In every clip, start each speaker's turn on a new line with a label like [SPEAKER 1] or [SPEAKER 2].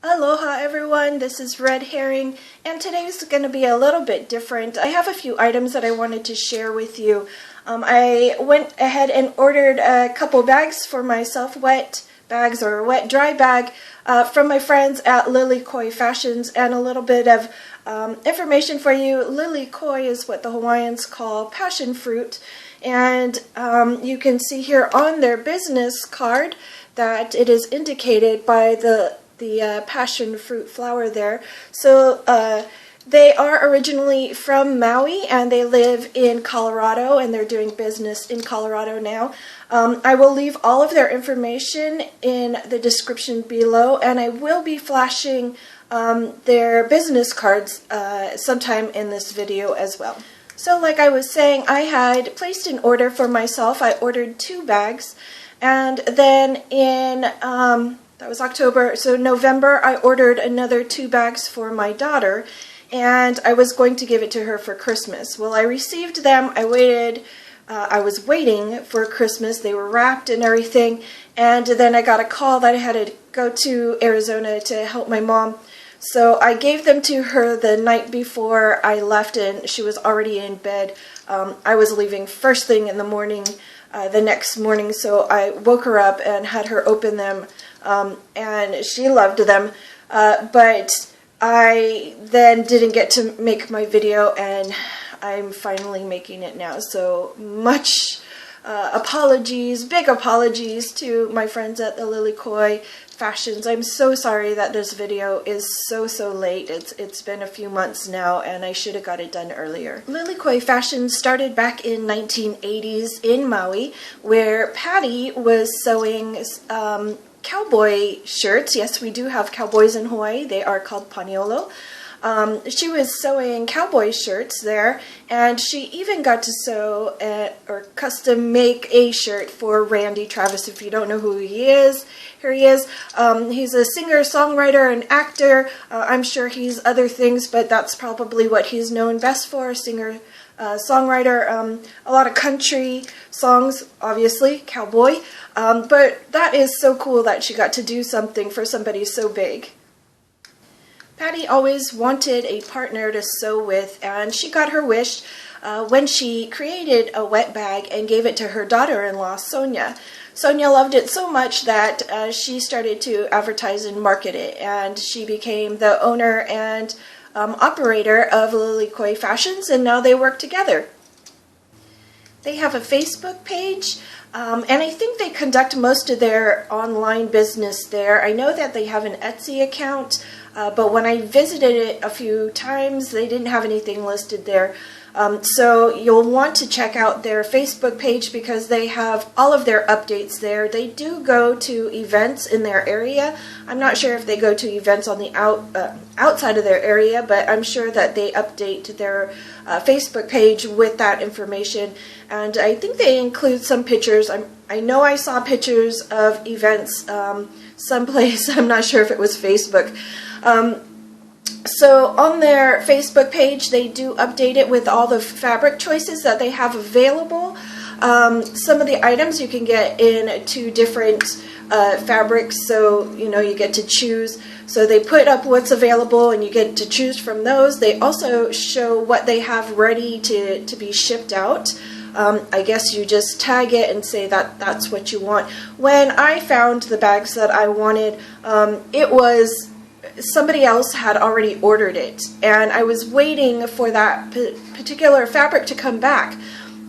[SPEAKER 1] Aloha everyone, this is Red Herring, and today's going to be a little bit different. I have a few items that I wanted to share with you. I went ahead and ordered a couple bags for myself, wet bags or wet dry bag, from my friends at Lilikoi Fashions, and a little bit of information for you. Lilikoi is what the Hawaiians call passion fruit, and you can see here on their business card that it is indicated by the passion fruit flower there. So they are originally from Maui and they live in Colorado, and they're doing business in Colorado now. I will leave all of their information in the description below, and I will be flashing their business cards sometime in this video as well. So like I was saying, I had placed an order for myself. I ordered 2 bags, and then in that was October, so November I ordered another 2 bags for my daughter, and I was going to give it to her for Christmas. Well, I received them. I was waiting for Christmas. They were wrapped and everything, and then I got a call that I had to go to Arizona to help my mom. So I gave them to her the night before I left, and she was already in bed. I was leaving first thing in the morning, the next morning, so I woke her up and had her open them, and she loved them, but I then didn't get to make my video, and I'm finally making it now. So much apologies, big apologies to my friends at the Lilikoi Fashions. I'm so sorry that this video is so late. It's been a few months now, and I should have got it done earlier. Lilikoi Fashions started back in 1980s in Maui, where Patty was sewing cowboy shirts. Yes, we do have cowboys in Hawaii. They are called paniolo. She was sewing cowboy shirts there, and she even got to sew or custom make a shirt for Randy Travis. If you don't know who he is, here he is. He's a singer, songwriter, and actor. I'm sure he's other things, but that's probably what he's known best for, singer, songwriter, a lot of country songs, obviously, cowboy. But that is so cool that she got to do something for somebody so big. Patty always wanted a partner to sew with, and she got her wish when she created a wet bag and gave it to her daughter-in-law, Sonia. Sonia loved it so much that she started to advertise and market it, and she became the owner and operator of Lilikoi Fashions, and now they work together. They have a Facebook page, and I think they conduct most of their online business there. I know that they have an Etsy account, but when I visited it a few times, they didn't have anything listed there. So you'll want to check out their Facebook page because they have all of their updates there. They do go to events in their area. I'm not sure if they go to events on the outside of their area, but I'm sure that they update their Facebook page with that information. And I think they include some pictures. I know I saw pictures of events someplace. I'm not sure if it was Facebook. So on their Facebook page, they do update it with all the fabric choices that they have available. Some of the items you can get in 2 different fabrics, so you get to choose. So they put up what's available and you get to choose from those. They also show what they have ready to be shipped out. I guess you just tag it and say that that's what you want. When I found the bags that I wanted, it was somebody else had already ordered it, and I was waiting for that particular fabric to come back,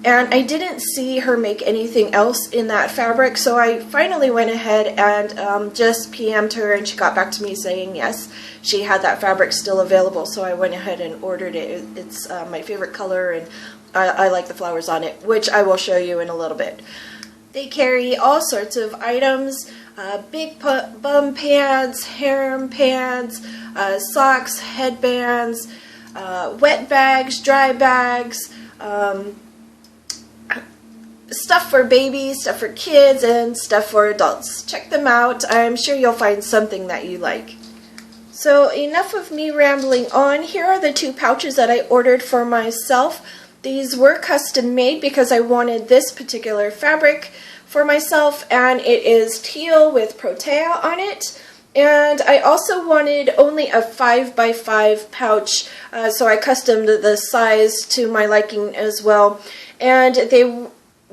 [SPEAKER 1] and I didn't see her make anything else in that fabric, so I finally went ahead and just PM'd her, and she got back to me saying yes, she had that fabric still available, so I went ahead and ordered it. It's my favorite color, and I like the flowers on it, which I will show you in a little bit. They carry all sorts of items, big bum pads, harem pads, socks, headbands, wet bags, dry bags, stuff for babies, stuff for kids, and stuff for adults. Check them out. I'm sure you'll find something that you like. So enough of me rambling on. Here are the 2 pouches that I ordered for myself. These were custom made because I wanted this particular fabric for myself, and it is teal with protea on it. And I also wanted only a 5x5 pouch, so I customed the size to my liking as well. And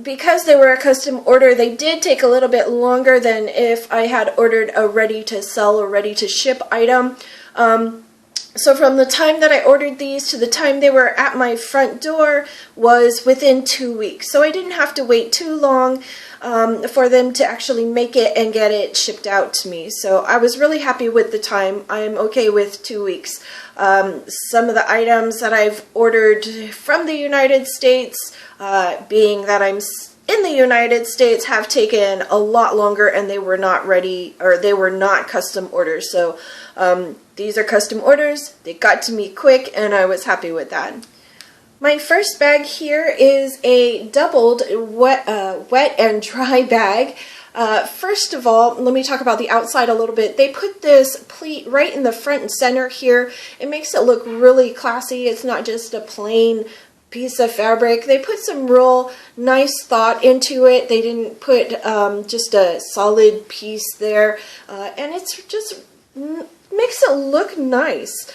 [SPEAKER 1] because they were a custom order, they did take a little bit longer than if I had ordered a ready-to-sell or ready-to-ship item. So from the time that I ordered these to the time they were at my front door was within 2 weeks. So I didn't have to wait too long for them to actually make it and get it shipped out to me. So I was really happy with the time. I'm okay with 2 weeks. Some of the items that I've ordered from the United States, being that I'm in the United States, have taken a lot longer, and they were not ready, or they were not custom orders. So these are custom orders. They got to me quick, and I was happy with that. My first bag here is a doubled wet and dry bag. First of all, let me talk about the outside a little bit. They put this pleat right in the front and center here. It makes it look really classy. It's not just a plain piece of fabric. They put some real nice thought into it. They didn't put just a solid piece there, and it's just makes it look nice.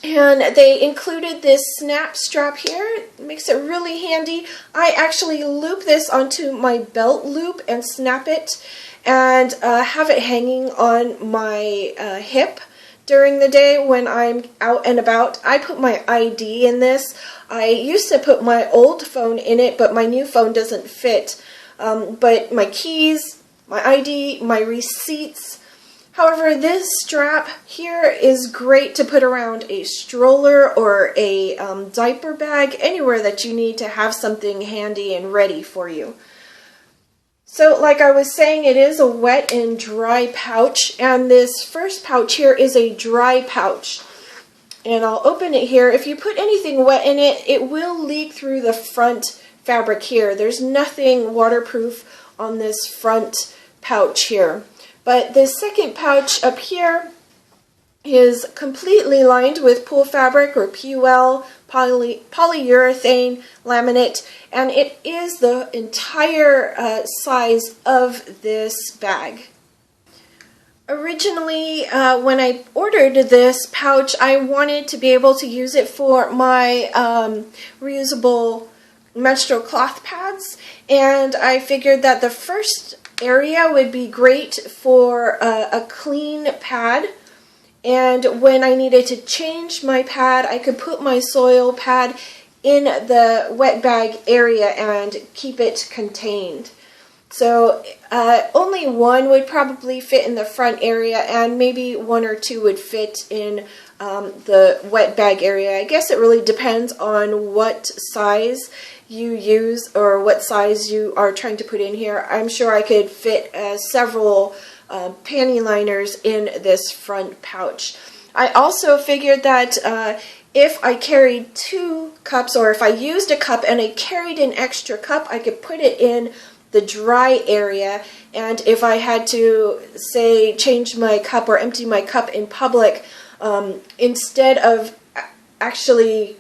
[SPEAKER 1] And they included this snap strap here. It makes it really handy. I actually loop this onto my belt loop and snap it, and have it hanging on my hip during the day when I'm out and about. I put my ID in this. I used to put my old phone in it, but my new phone doesn't fit. But my keys, my ID, my receipts. However, this strap here is great to put around a stroller or a diaper bag, anywhere that you need to have something handy and ready for you. So like I was saying, it is a wet and dry pouch, and this first pouch here is a dry pouch. And I'll open it here. If you put anything wet in it, it will leak through the front fabric here. There's nothing waterproof on this front pouch here. But the second pouch up here is completely lined with pool fabric, or PUL, polyurethane laminate, and it is the entire size of this bag. Originally, when I ordered this pouch, I wanted to be able to use it for my reusable menstrual cloth pads, and I figured that the first area would be great for a clean pad, and when I needed to change my pad, I could put my soil pad in the wet bag area and keep it contained. So only one would probably fit in the front area, and maybe one or two would fit in the wet bag area. I guess it really depends on what size you use or what size you are trying to put in here. I'm sure I could fit several panty liners in this front pouch. I also figured that if I carried 2 cups, or if I used a cup and I carried an extra cup, I could put it in the dry area, and if I had to, say, change my cup or empty my cup in public, instead of actually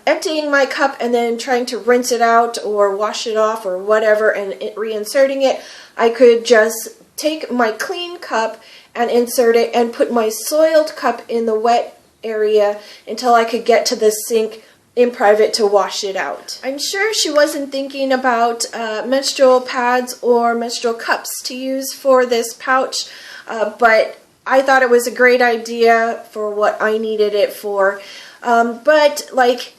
[SPEAKER 1] emptying my cup and then trying to rinse it out or wash it off or whatever and reinserting it, I could just take my clean cup and insert it and put my soiled cup in the wet area until I could get to the sink in private to wash it out. I'm sure she wasn't thinking about menstrual pads or menstrual cups to use for this pouch, but I thought it was a great idea for what I needed it for. But like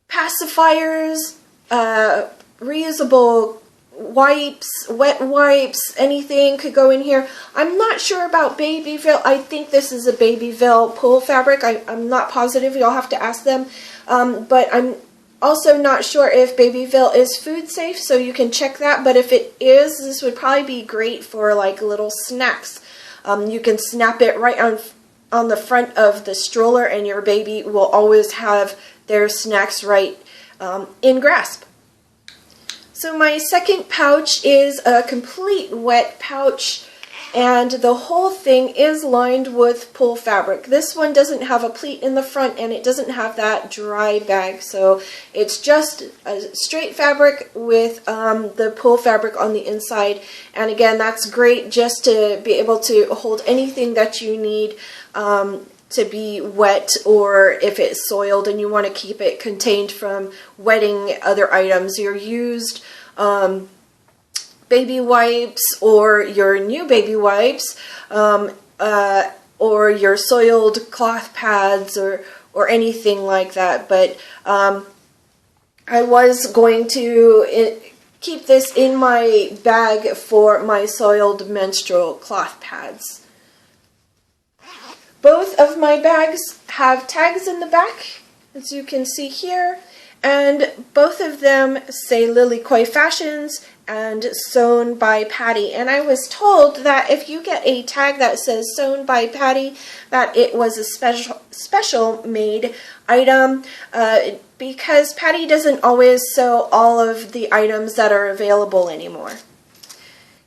[SPEAKER 1] pacifiers, reusable wipes, wet wipes, anything could go in here. I'm not sure about Babyville. I think this is a Babyville pool fabric. I'm not positive. You'll have to ask them. But I'm also not sure if Babyville is food safe, so you can check that. But if it is, this would probably be great for like little snacks. You can snap it right on the front of the stroller, and your baby will always have their snacks right in grasp. So my second pouch is a complete wet pouch. and the whole thing is lined with pull fabric. This one doesn't have a pleat in the front, and it doesn't have that dry bag, so it's just a straight fabric with the pull fabric on the inside. And again, that's great just to be able to hold anything that you need to be wet, or if it's soiled and you want to keep it contained from wetting other items, your used baby wipes or your new baby wipes, or your soiled cloth pads or anything like that. But I was going to keep this in my bag for my soiled menstrual cloth pads. Both of my bags have tags in the back, as you can see here, and both of them say Lilikoi Fashions and sewn by Patty. And I was told that if you get a tag that says sewn by Patty, that it was a special made item, because Patty doesn't always sew all of the items that are available anymore.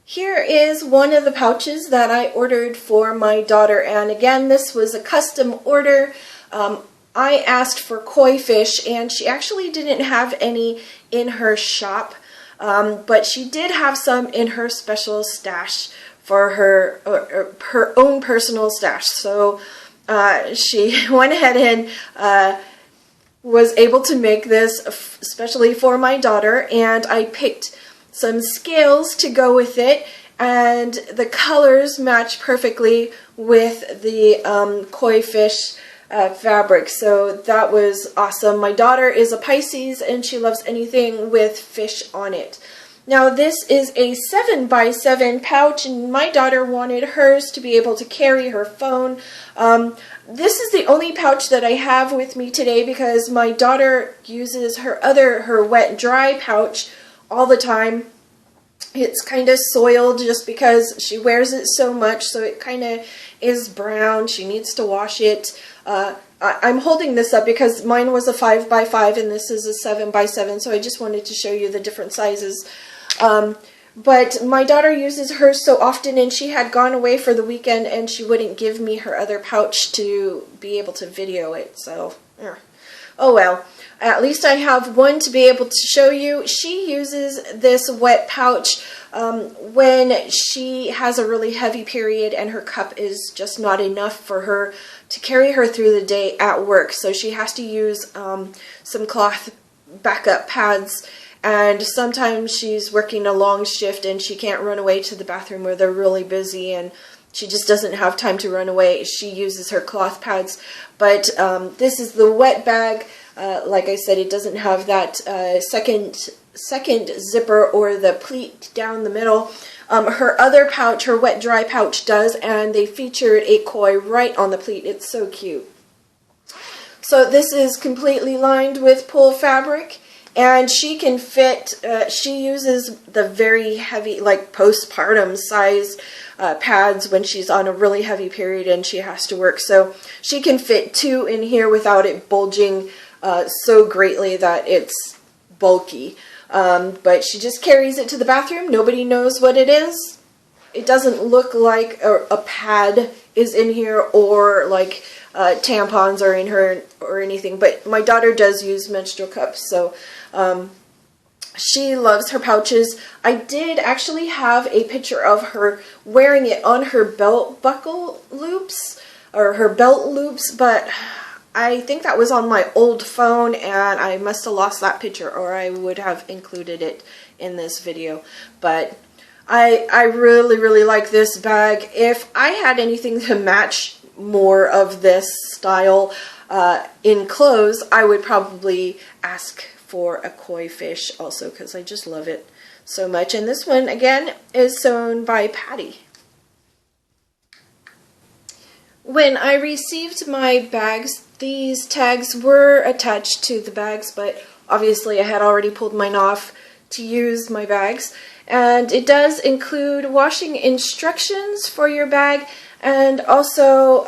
[SPEAKER 1] Here is one of the pouches that I ordered for my daughter, and again, this was a custom order. I asked for koi fish, and she actually didn't have any in her shop, but she did have some in her special stash for her own personal stash. So she went ahead and was able to make this especially for my daughter, and I picked some scales to go with it, and the colors match perfectly with the koi fish fabric, so that was awesome. My daughter is a Pisces, and she loves anything with fish on it. Now this is a 7x7 pouch, and my daughter wanted hers to be able to carry her phone. This is the only pouch that I have with me today because my daughter uses her wet dry pouch all the time. It's kind of soiled just because she wears it so much, so it kind of is brown. She needs to wash it. I'm holding this up because mine was a 5x5 and this is a 7x7, so I just wanted to show you the different sizes. But my daughter uses hers so often, and she had gone away for the weekend and she wouldn't give me her other pouch to be able to video it, so oh well. At least I have one to be able to show you. She uses this wet pouch when she has a really heavy period and her cup is just not enough for her to carry her through the day at work. So she has to use some cloth backup pads, and sometimes she's working a long shift and she can't run away to the bathroom where they're really busy, and she just doesn't have time to run away. She uses her cloth pads. But this is the wet bag. Like I said, it doesn't have that second zipper or the pleat down the middle. Her other pouch, her wet dry pouch, does, and they featured a koi right on the pleat. It's so cute. So this is completely lined with pull fabric, and she can fit, she uses the very heavy, like postpartum size pads when she's on a really heavy period and she has to work. So she can fit 2 in here without it bulging so greatly that it's bulky. But she just carries it to the bathroom. Nobody knows what it is. It doesn't look like a pad is in here, or like tampons are in her or anything. But my daughter does use menstrual cups, so she loves her pouches. I did actually have a picture of her wearing it on her belt buckle loops, or her belt loops, but I think that was on my old phone, and I must have lost that picture, or I would have included it in this video. But I really, really like this bag. If I had anything to match more of this style in clothes, I would probably ask for a koi fish also, because I just love it so much. And this one, again, is sewn by Patty. When I received my bags, these tags were attached to the bags, but obviously I had already pulled mine off to use my bags. And it does include washing instructions for your bag, and also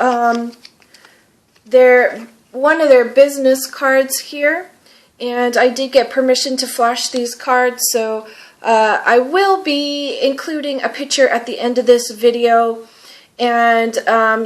[SPEAKER 1] one of their business cards here. And I did get permission to flash these cards, so I will be including a picture at the end of this video, and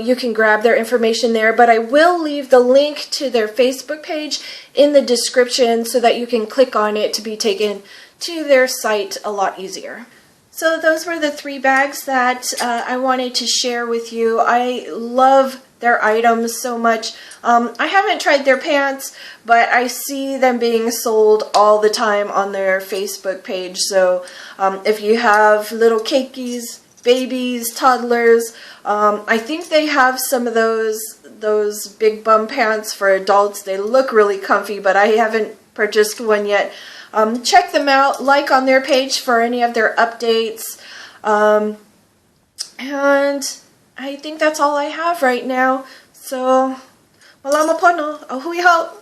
[SPEAKER 1] you can grab their information there, but I will leave the link to their Facebook page in the description so that you can click on it to be taken to their site a lot easier. So those were the 3 bags that I wanted to share with you. I love their items so much. I haven't tried their pants, but I see them being sold all the time on their Facebook page. So if you have little cakeys, babies, toddlers, I think they have some of those big bum pants for adults. They look really comfy, but I haven't purchased one yet. Check them out, like on their page for any of their updates. And I think that's all I have right now. So, wala mo po, no? Ahui ho!